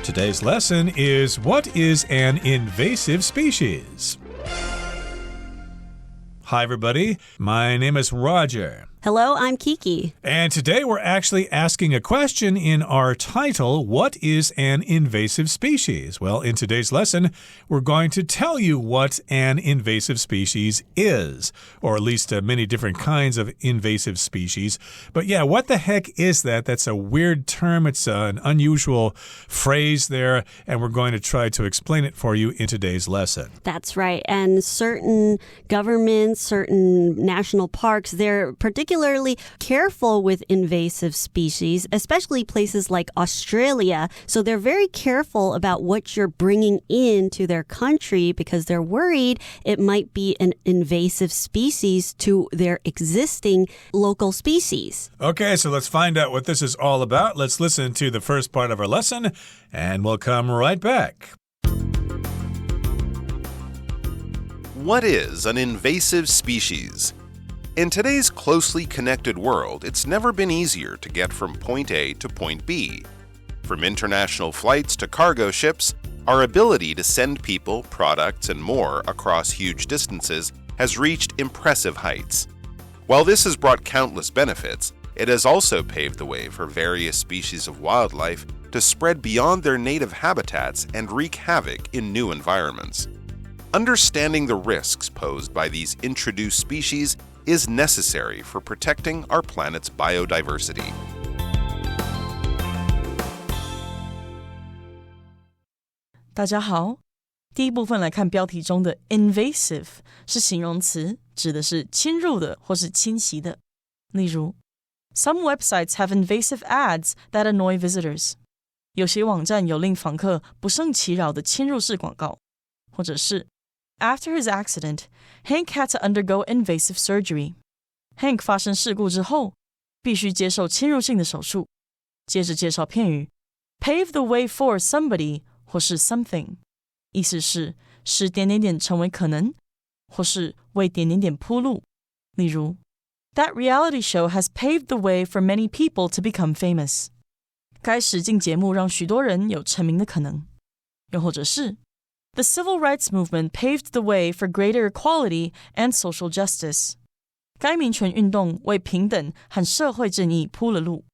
Today's lesson is what is an invasive species? Hi, everybody. My name is Roger. Hello, I'm Kiki. And today we're actually asking a question in our title, what is an invasive species? Well, in today's lesson, we're going to tell you what an invasive species is, or at least many different kinds of invasive species. But yeah, what the heck is that? That's a weird term. It's an unusual phrase there, and we're going to try to explain it for you in today's lesson. That's right. And certain governments, certain national parks, they're particularly careful with invasive species, especially places like Australia. So they're very careful about what you're bringing into their country because they're worried it might be an invasive species to their existing local species. Okay, so let's find out what this is all about. Let's listen to the first part of our lesson, and we'll come right back. What is an invasive species? In today's closely connected world, it's never been easier to get from point A to point B. From international flights to cargo ships, our ability to send people, products, and more across huge distances has reached impressive heights. While this has brought countless benefits, it has also paved the way for various species of wildlife to spread beyond their native habitats and wreak havoc in new environments. Understanding the risks posed by these introduced species is necessary for protecting our planet's biodiversity. 大家好，第一部分来看标题中的 invasive 是形容词，指的是侵入的或是侵袭的。例如 Some websites have invasive ads that annoy visitors. 有些网站有令访客不胜其扰的侵入式广告，或者是After his accident, Hank had to undergo invasive surgery. Hank 发生事故之后，必须接受侵入性的手术。接着介绍片语 pave the way for somebody 或是 something， 意思是使点点点成为可能，或是为点点点铺路。例如 That reality show has paved the way for many people to become famous. 该实境节目让许多人有成名的可能。又或者是The civil rights movement paved the way for greater equality and social justice. 该民权运动为平等和社会正义铺了路。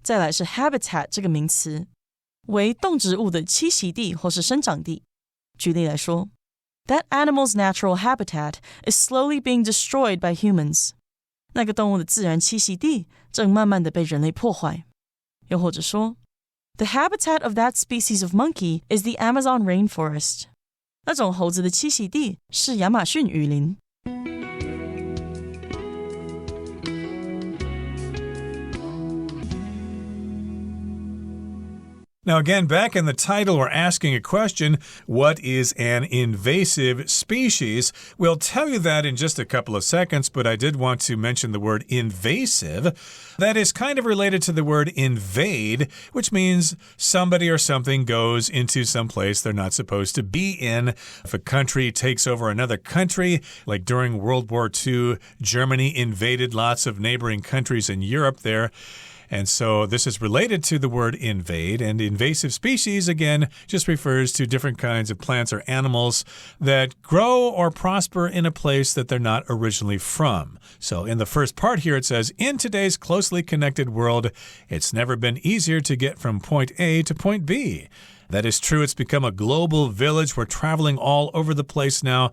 再来是 habitat 这个名词，为动植物的栖息地或是生长地。举例来说 That animal's natural habitat is slowly being destroyed by humans. 那个动物的自然栖息地正慢慢的被人类破坏。又或者说 The habitat of that species of monkey is the Amazon rainforest. 那种猴子的栖息地是亚马逊雨林。Now again, back in the title, we're asking a question, what is an invasive species? We'll tell you that in just a couple of seconds, but I did want to mention the word invasive. That is kind of related to the word invade, which means somebody or something goes into some place they're not supposed to be in. If a country takes over another country, like during World War II, Germany invaded lots of neighboring countries in Europe there. And so this is related to the word invade, and invasive species, again, just refers to different kinds of plants or animals that grow or prosper in a place that they're not originally from. So in the first part here, it says, in today's closely connected world, it's never been easier to get from point A to point B. That is true. It's become a global village. We're traveling all over the place now.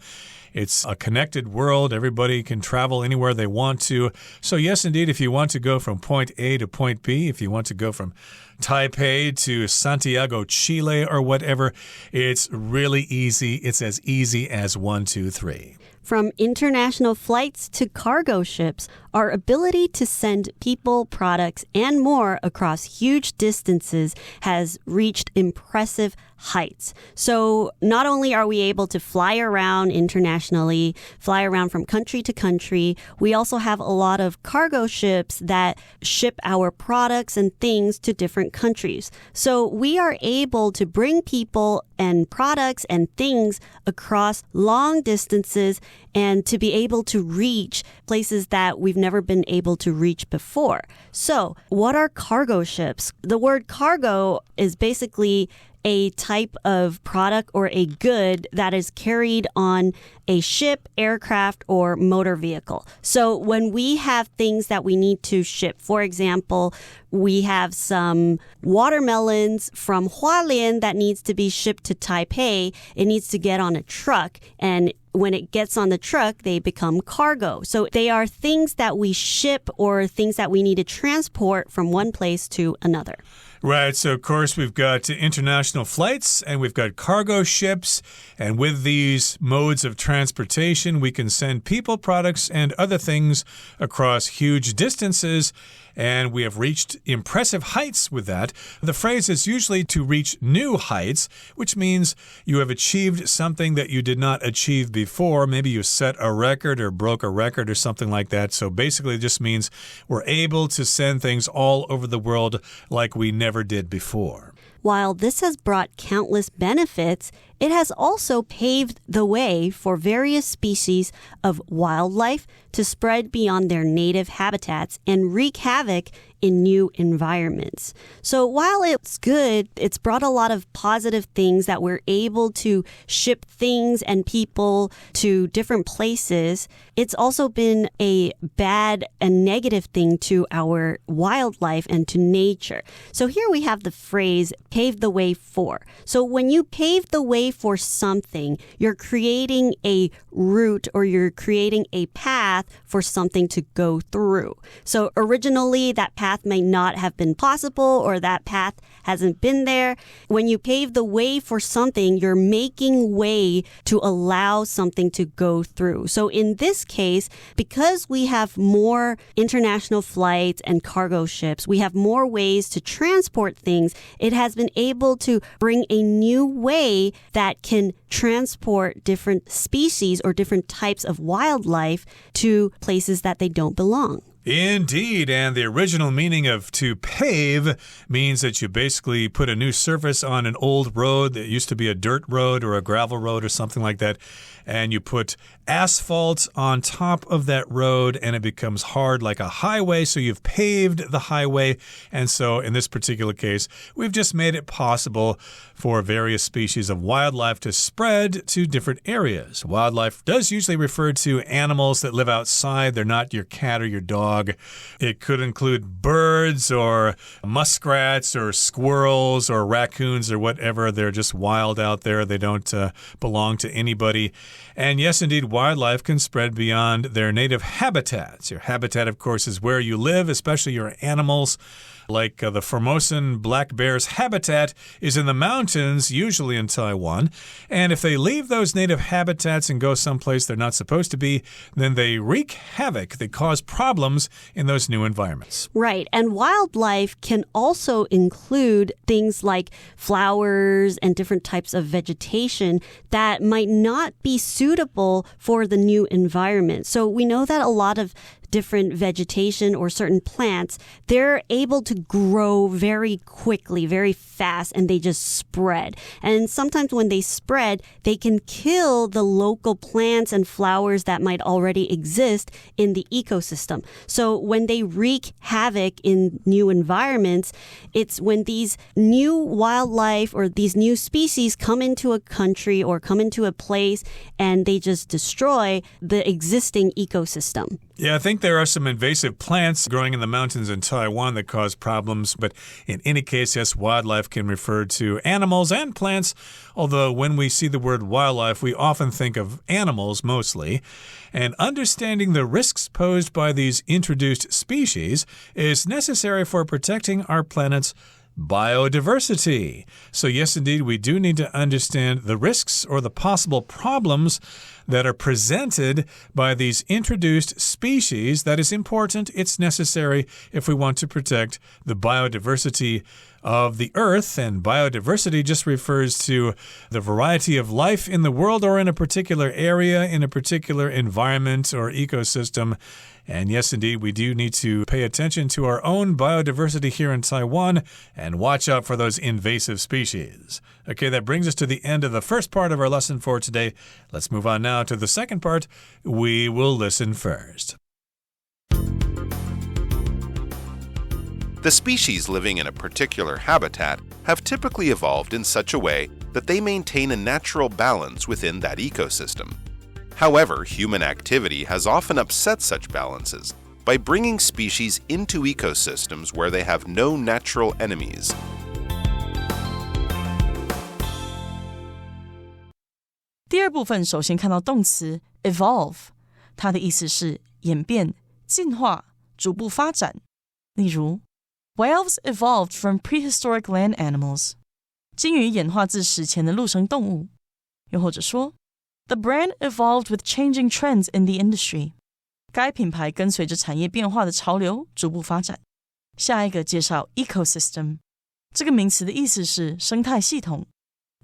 It's a connected world. Everybody can travel anywhere they want to. So yes, indeed, if you want to go from point A to point B, if you want to go from Taipei to Santiago, Chile, or whatever, it's really easy. It's as easy as 1, 2, 3. From international flights to cargo ships, our ability to send people, products, and more across huge distances has reached impressive heights. So not only are we able to fly around internationally, fly around from country to country, we also have a lot of cargo ships that ship our products and things to different countries. So we are able to bring people and products and things across long distances and to be able to reach places that we've never been able to reach before. So what are cargo ships? The word cargo is basically a type of product or a good that is carried on a ship, aircraft, or motor vehicle. So when we have things that we need to ship, for example, we have some watermelons from Hualien that needs to be shipped to Taipei. It needs to get on a truck, and when it gets on the truck, they become cargo. So they are things that we ship or things that we need to transport from one place to another. Right, so of course we've got international flights and we've got cargo ships, and with these modes of transportation we can send people, products, and other things across huge distances, and we have reached impressive heights with that. The phrase is usually to reach new heights, which means you have achieved something that you did not achieve before. Maybe you set a record or broke a record or something like that. So basically it just means we're able to send things all over the world like we never did before. While this has brought countless benefits, it has also paved the way for various species of wildlife to spread beyond their native habitats and wreak havoc in new environments. So while it's good, it's brought a lot of positive things that we're able to ship things and people to different places. It's also been a bad and negative thing to our wildlife and to nature. So here we have the phrase pave the way for. So when you pave the way for something, you're creating a route or you're creating a path for something to go through. So originally that path may not have been possible or that path hasn't been there. When you pave the way for something, you're making way to allow something to go through. So in this case, because we have more international flights and cargo ships, we have more ways to transport things, it has been able to bring a new way that can transport different species or different types of wildlife to places that they don't belong. Indeed, and the original meaning of to pave means that you basically put a new surface on an old road that used to be a dirt road or a gravel road or something like that, and you put asphalt on top of that road and it becomes hard like a highway, so you've paved the highway. And so in this particular case, we've just made it possible for various species of wildlife to spread to different areas. Wildlife does usually refer to animals that live outside. They're not your cat or your dog. It could include birds or muskrats or squirrels or raccoons or whatever. They're just wild out there. They don't belong to anybody. And yes, indeed, wildlife can spread beyond their native habitats. Your habitat, of course, is where you live, especially your animals. Like the Formosan black bear's habitat is in the mountains, usually in Taiwan. And if they leave those native habitats and go someplace they're not supposed to be, then they wreak havoc. They cause problems in those new environments. Right. And wildlife can also include things like flowers and different types of vegetation that might not be suitable for the new environment. So we know that a lot of different vegetation or certain plants, they're able to grow very quickly, very fast, and they just spread. And sometimes when they spread, they can kill the local plants and flowers that might already exist in the ecosystem. So when they wreak havoc in new environments, it's when these new wildlife or these new species come into a country or come into a place and they just destroy the existing ecosystem. Yeah, I think there are some invasive plants growing in the mountains in Taiwan that cause problems. But in any case, yes, wildlife can refer to animals and plants. Although when we see the word wildlife, we often think of animals mostly. And understanding the risks posed by these introduced species is necessary for protecting our planet's biodiversity. So yes, indeed, we do need to understand the risks or the possible problems that are presented by these introduced species. That is important. It's necessary if we want to protect the biodiversity of the earth. And biodiversity just refers to the variety of life in the world or in a particular area, in a particular environment or ecosystem. And yes, indeed, we do need to pay attention to our own biodiversity here in Taiwan and watch out for those invasive species. Okay, that brings us to the end of the first part of our lesson for today. Let's move on now to the second part. We will listen first. The species living in a particular habitat have typically evolved in such a way that they maintain a natural balance within that ecosystem. However, human activity has often upset such balances by bringing species into ecosystems where they have no natural enemies. 第二部分首先看到动词 evolve， 它的意思是演变、进化、逐步发展。例如 Whales evolved from prehistoric land animals. 鲸鱼演化自史前的陆生动物。又或者说 The brand evolved with changing trends in the industry. 该品牌跟随着产业变化的潮流逐步发展。下一个介绍 ecosystem， 这个名词的意思是生态系统。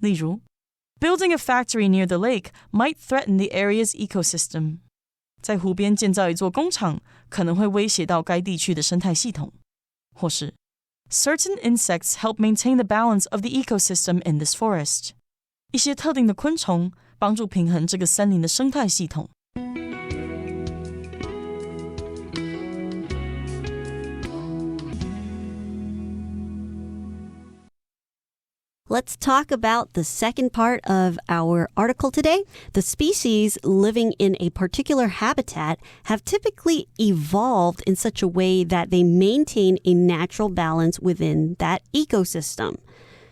例如Building a factory near the lake might threaten the area's ecosystem. 在湖边建造一座工厂可能会威胁到该地区的生态系统。或是 Certain insects help maintain the balance of the ecosystem in this forest. 一些特定的昆虫帮助平衡这个森林的生态系统。Let's talk about the second part of our article today. The species living in a particular habitat have typically evolved in such a way that they maintain a natural balance within that ecosystem.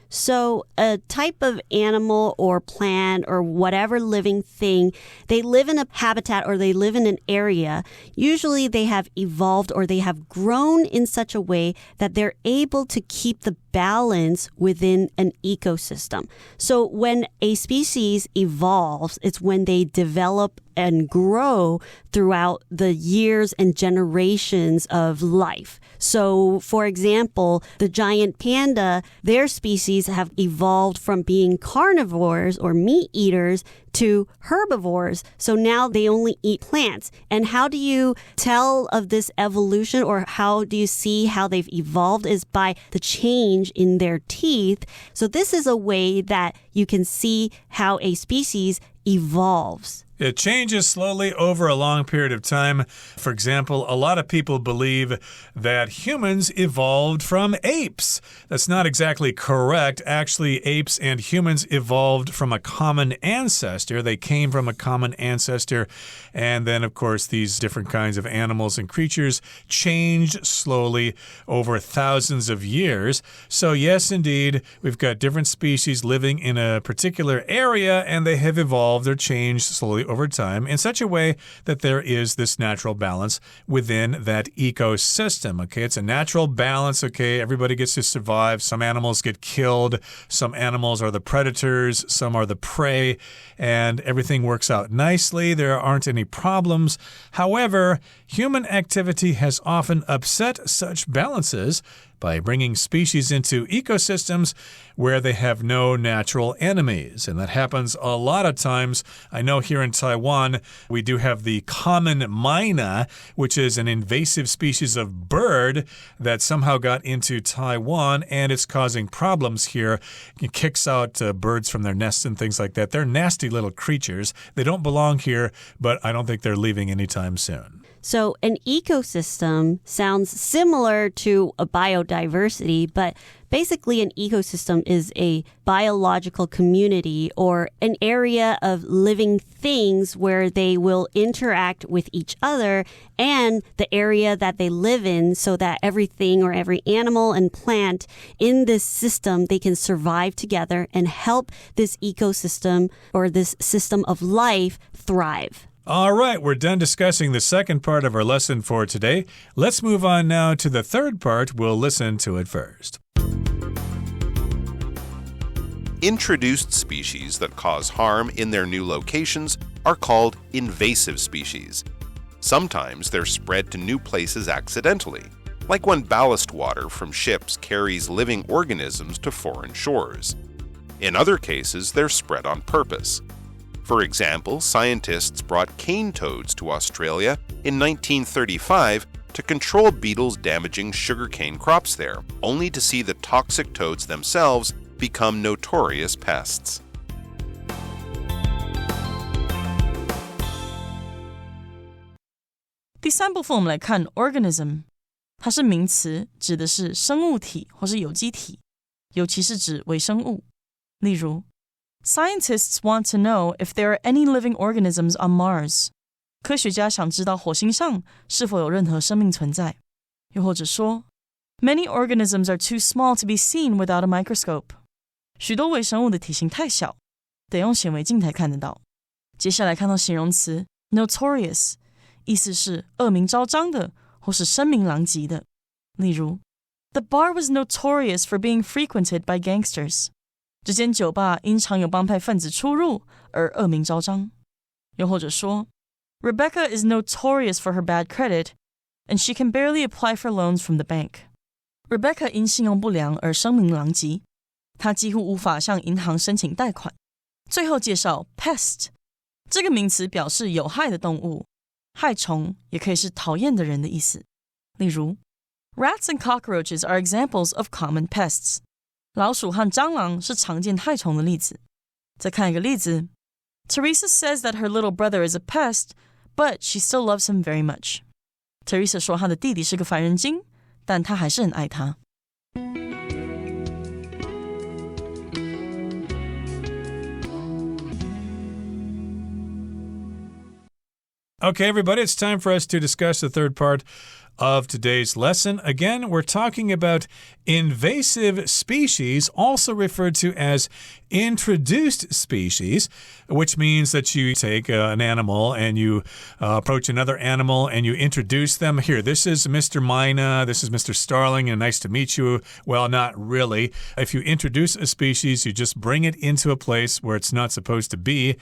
So a type of animal or plant or whatever living thing, they live in a habitat or they live in an area. Usually they have evolved or they have grown in such a way that they're able to keep the balance within an ecosystem. So when a species evolves, it's when they develop and grow throughout the years and generations of life. So, for example, the giant panda, their species have evolved from being carnivores or meat eaters to herbivores. So now they only eat plants. And how do you tell of this evolution, or how do you see how they've evolved, is by the change in their teeth. So this is a way that you can see how a species evolves. It changes slowly over a long period of time. For example, a lot of people believe that humans evolved from apes. That's not exactly correct. Actually, apes and humans evolved from a common ancestor. They came from a common ancestor. And then, of course, these different kinds of animals and creatures changed slowly over thousands of years. So, yes, indeed, we've got different species living in a particular area, and they have evolved or changed slowly over time in such a way that there is this natural balance within that ecosystem. Okay, it's a natural balance. Okay, everybody gets to survive. Some animals get killed. Some animals are the predators. Some are the prey. And everything works out nicely. There aren't any problems. However, human activity has often upset such balances by bringing species into ecosystems where they have no natural enemies. And that happens a lot of times. I know here in Taiwan, we do have the common myna, which is an invasive species of bird that somehow got into Taiwan, and it's causing problems here. It kicks out birds from their nests and things like that. They're nasty little creatures. They don't belong here, but I don't think they're leaving anytime soon. So an ecosystem sounds similar to a biodiversity, but basically an ecosystem is a biological community or an area of living things where they will interact with each other and the area that they live in, so that everything or every animal and plant in this system, they can survive together and help this ecosystem or this system of life thrive. All right, we're done discussing the second part of our lesson for today. Let's move on now to the third part. We'll listen to it first. Introduced species that cause harm in their new locations are called invasive species. Sometimes they're spread to new places accidentally, like when ballast water from ships carries living organisms to foreign shores. In other cases, they're spread on purpose. For example, scientists brought cane toads to Australia in 1935 to control beetles damaging sugarcane crops there, only to see the toxic toads themselves become notorious pests. 第三部分我们来看 organism，它是名词，指的是生物体或是有机体，尤其是指微生物。例如 Scientists want to know if there are any living organisms on Mars. 科学家想知道火星上是否有任何生命存在。又或者说 Many organisms are too small to be seen without a microscope. 许多微生物的体型太小，得用显微镜才看得到。接下来看到形容词 notorious， 意思是恶名昭彰的或是声名狼藉的。例如 The bar was notorious for being frequented by gangsters. 这间酒吧因常有帮派分子出入而恶名昭彰。又或者说 Rebecca is notorious for her bad credit, and she can barely apply for loans from the bank. Rebecca 因信用不良而声名狼藉，她几乎无法向银行申请贷款。最后介绍 pest， 这个名词表示有害的动物，害虫也可以是讨厌的人的意思。例如 Rats and cockroaches are examples of common pests. 老鼠和蟑螂是常见害虫的例子。再看一个例子 Teresa says that her little brother is a pest, but she still loves him very much. Teresa 说她的弟弟是个烦人精，但她还是很爱他。Okay, everybody, it's time for us to discuss the third part of today's lesson. Again, we're talking about invasive species, also referred to as introduced species, which means that you take an animal and you approach another animal and you introduce them. Here, this is Mr. Mina, this is Mr. Starling, and nice to meet you. Well, not really. If you introduce a species, you just bring it into a place where it's not supposed to be.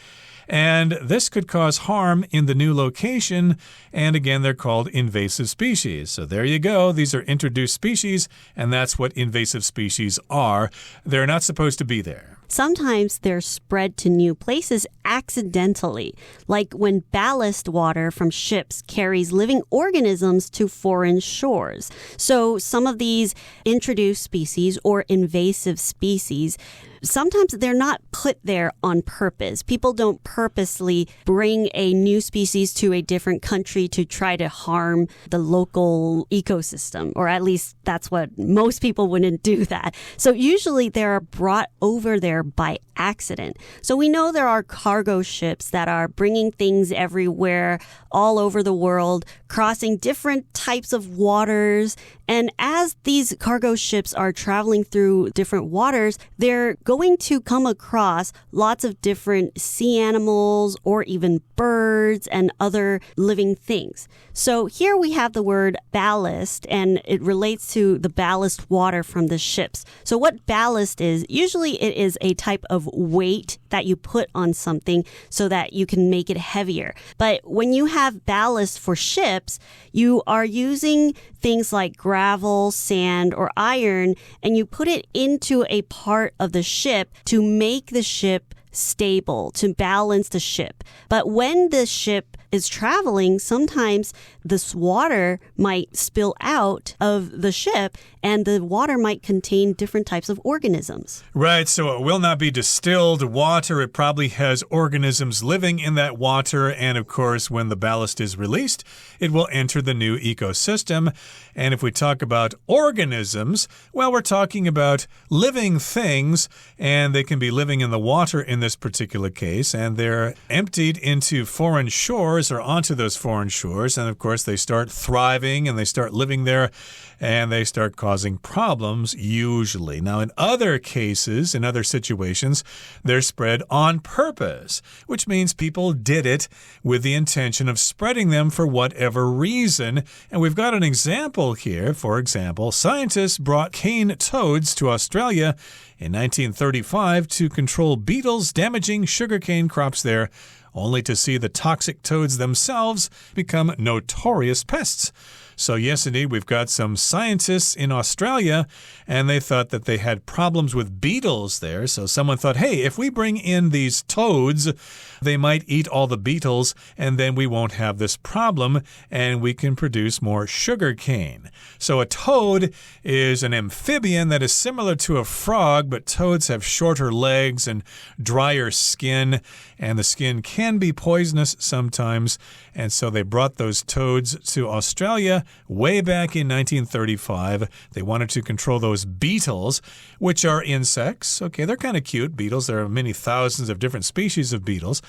And this could cause harm in the new location. And again, they're called invasive species. So there you go. These are introduced species, and that's what invasive species are. They're not supposed to be there. Sometimes they're spread to new places accidentally, like when ballast water from ships carries living organisms to foreign shores. So some of these introduced species or invasive species, sometimes they're not put there on purpose. People don't purposely bring a new species to a different country to try to harm the local ecosystem, or at least that's what most people wouldn't do that. So usually they're brought over there by accident. So we know there are cargo ships that are bringing things everywhere, all over the world, crossing different types of waters. And as these cargo ships are traveling through different waters, they're going to come across lots of different sea animals or even birds and other living things. So here we have the word ballast, and it relates to the ballast water from the ships. So what ballast is, usually it is a type of weight that you put on something so that you can make it heavier. But when you have ballast for ships, you are using things like gravel, sand, or iron, and you put it into a part of the ship to make the ship stable, to balance the ship. But when the ship is traveling, sometimes this water might spill out of the ship, and the water might contain different types of organisms. Right, so it will not be distilled water. It probably has organisms living in that water. And of course, when the ballast is released, it will enter the new ecosystem. And if we talk about organisms, well, we're talking about living things, and they can be living in the water in this particular case, and they're emptied into foreign shores or onto those foreign shores. And of course, they start thriving and they start living there, and they start causing problems usually. Now, in other cases, in other situations, they're spread on purpose, which means people did it with the intention of spreading them for whatever reason. And we've got an example here. For example, scientists brought cane toads to Australia in 1935 to control beetles damaging sugarcane crops there, only to see the toxic toads themselves become notorious pests. So yes, indeed, we've got some scientists in Australia, and they thought that they had problems with beetles there. So someone thought, hey, if we bring in these toads, they might eat all the beetles, and then we won't have this problem, and we can produce more sugar cane. So a toad is an amphibian that is similar to a frog, but toads have shorter legs and drier skin, and the skin can be poisonous sometimes. And so they brought those toads to Australia, way back in 1935. They wanted to control those beetles, which are insects. Okay, they're kind of cute, beetles. There are many thousands of different species of beetles.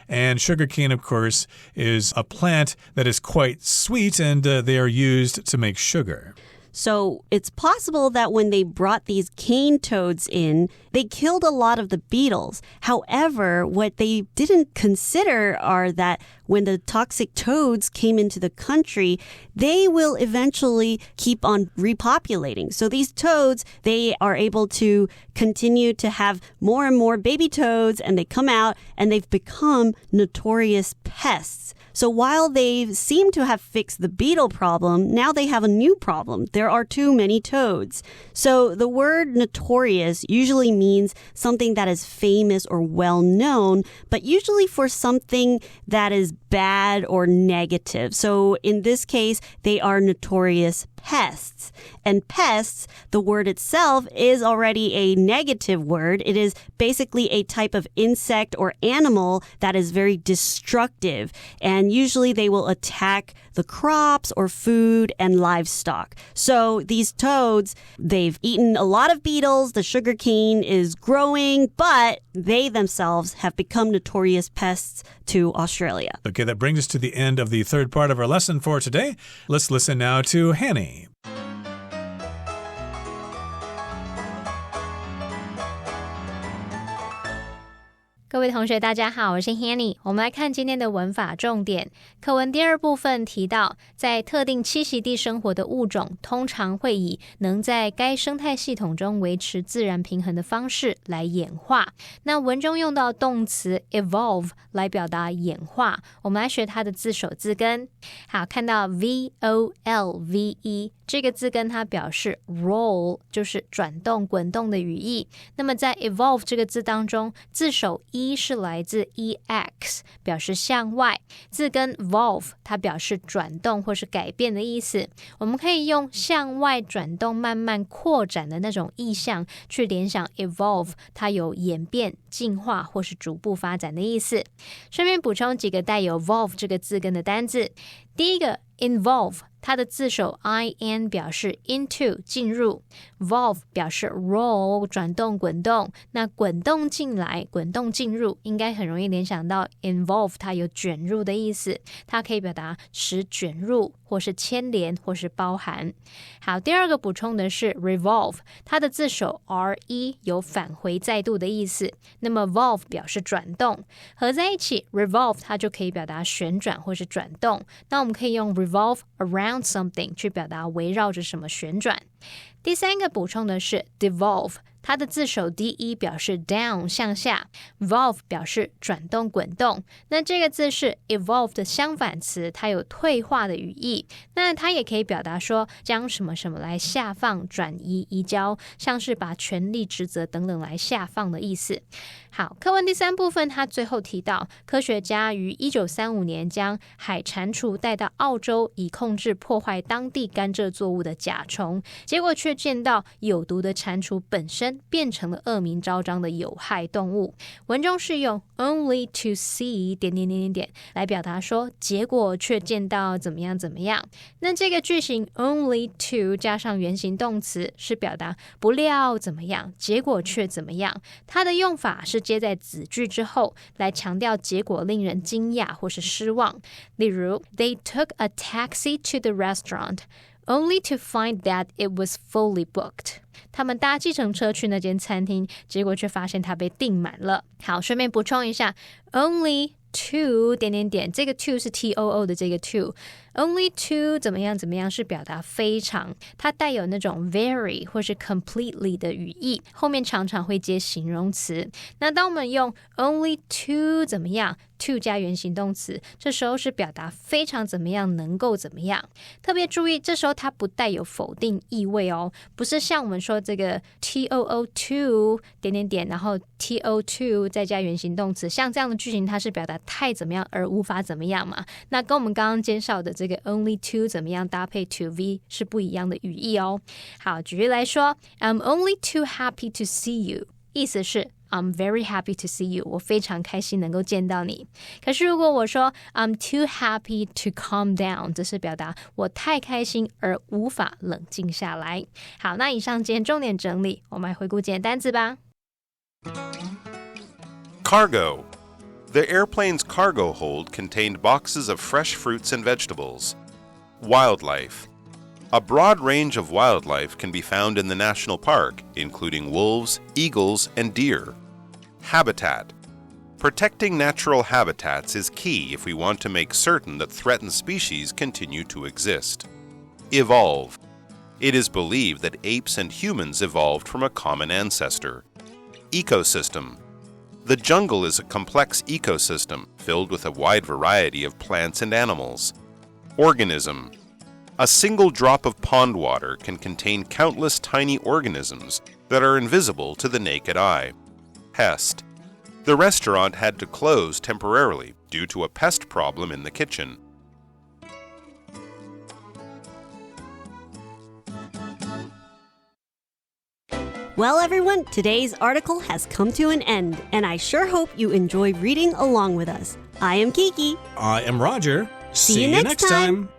And sugarcane, of course, is a plant that is quite sweet, and they are used to make sugar. So it's possible that when they brought these cane toads in, they killed a lot of the beetles. However, what they didn't consider are that when the toxic toads came into the country, they will eventually keep on repopulating. So these toads, they are able to continue to have more and more baby toads, and they come out and they've become notorious pests. So while they seem to have fixed the beetle problem, now they have a new problem. There are too many toads. So the word notorious usually means something that is famous or well known, but usually for something that is bad or negative. So in this case, they are notorious pests. And pests, the word itself is already a negative word. It is basically a type of insect or animal that is very destructive. And usually they will attack the crops or food and livestock. So these toads, they've eaten a lot of beetles. The sugarcane is growing, but they themselves have become notorious pests to Australia. Okay, that brings us to the end of the third part of our lesson for today. Let's listen now to Hanny. 各位同学大家好，我是 Hanny。 我们来看今天的文法重点。课文第二部分提到，在特定栖息地生活的物种通常会以能在该生态系统中维持自然平衡的方式来演化。那文中用到动词 evolve 来表达演化，我们来学它的字首字根。好，看到 volve 这个字根它表示 roll， 就是转动滚动的语义。那么在 evolve 这个字当中，字首是来自 ex， 表示向外。字根 volve 它表示转动或是改变的意思。我们可以用向外转动慢慢扩展的那种意象去联想 evolve， 它有演变进化或是逐步发展的意思。顺便补充几个带有 volve 这个字根的单字。第一个 involve， 它的字首 in 表示 into 进入， volve 表示 roll 转动滚动，那滚动进来滚动进入应该很容易联想到 involve 它有卷入的意思，它可以表达使卷入或是牵连或是包含。好，第二个补充的是 revolve， 它的字首 re 有返回再度的意思，那么 volve 表示转动，合在一起 revolve 它就可以表达旋转或是转动。那我们可以用 revolve around something 去表达围绕着什么旋转。第三个补充的是 devolve， 它的字首 de 表示 down 向下， volve 表示转动滚动。那这个字是 evolve 的相反词，它有退化的语义。那它也可以表达说将什么什么来下放转移移交，像是把权力职责等等来下放的意思。好，课文第三部分它最后提到，科学家于1935年将海蟾蜍带到澳洲，以控制破坏当地甘蔗作物的甲虫，结果却见到有毒的蟾蜍本身变成了恶名昭彰的有害动物。文中是用 only to see 来表达说结果却见到怎么样怎么样。那这个句型 only to 加上原形动词是表达不料怎么样，结果却怎么样。它的用法是接在子句之后，来强调结果令人惊讶或是失望。例如 They took a taxi to the restaurant only to find that it was fully booked。 他们搭计程车去那间餐厅，结果却发现它被订满了。好，顺便补充一下 only to 这个 to 是 too 的这个 to， only to 怎么样怎么样是表达非常，它带有那种 very 或是 completely 的语义，后面常常会接形容词。那当我们用 only to 怎么样 to 加原形动词，这时候是表达非常怎么样能够怎么样。特别注意，这时候它不带有否定意味哦，不是像我们说这个 too to 然后 to to 再加原形动词，像这样的句型它是表达太怎么样而无法怎么样嘛。那跟我们刚刚介绍的这个 only to 怎么样搭配 to v 是不一样的语义哦。好，举例来说 I'm only too happy to see you，意思是I'm very happy to see you. 我非常开心能够见到你。可是如果我说 I'm too happy to calm down, 这是表达我太开心而无法冷静下来。好，那以上今天重点整理，我们来回顾今天单字吧。Cargo. The airplane's cargo hold contained boxes of fresh fruits and vegetables. Wildlife. A broad range of wildlife can be found in the national park, including wolves, eagles, and deer. Habitat. Protecting natural habitats is key if we want to make certain that threatened species continue to exist. Evolve. It is believed that apes and humans evolved from a common ancestor. Ecosystem. The jungle is a complex ecosystem filled with a wide variety of plants and animals. Organism. A single drop of pond water can contain countless tiny organisms that are invisible to the naked eye. Pest. The restaurant had to close temporarily due to a pest problem in the kitchen. Well, everyone, today's article has come to an end, and I sure hope you enjoy reading along with us. I am Kiki. I am Roger. See you next time.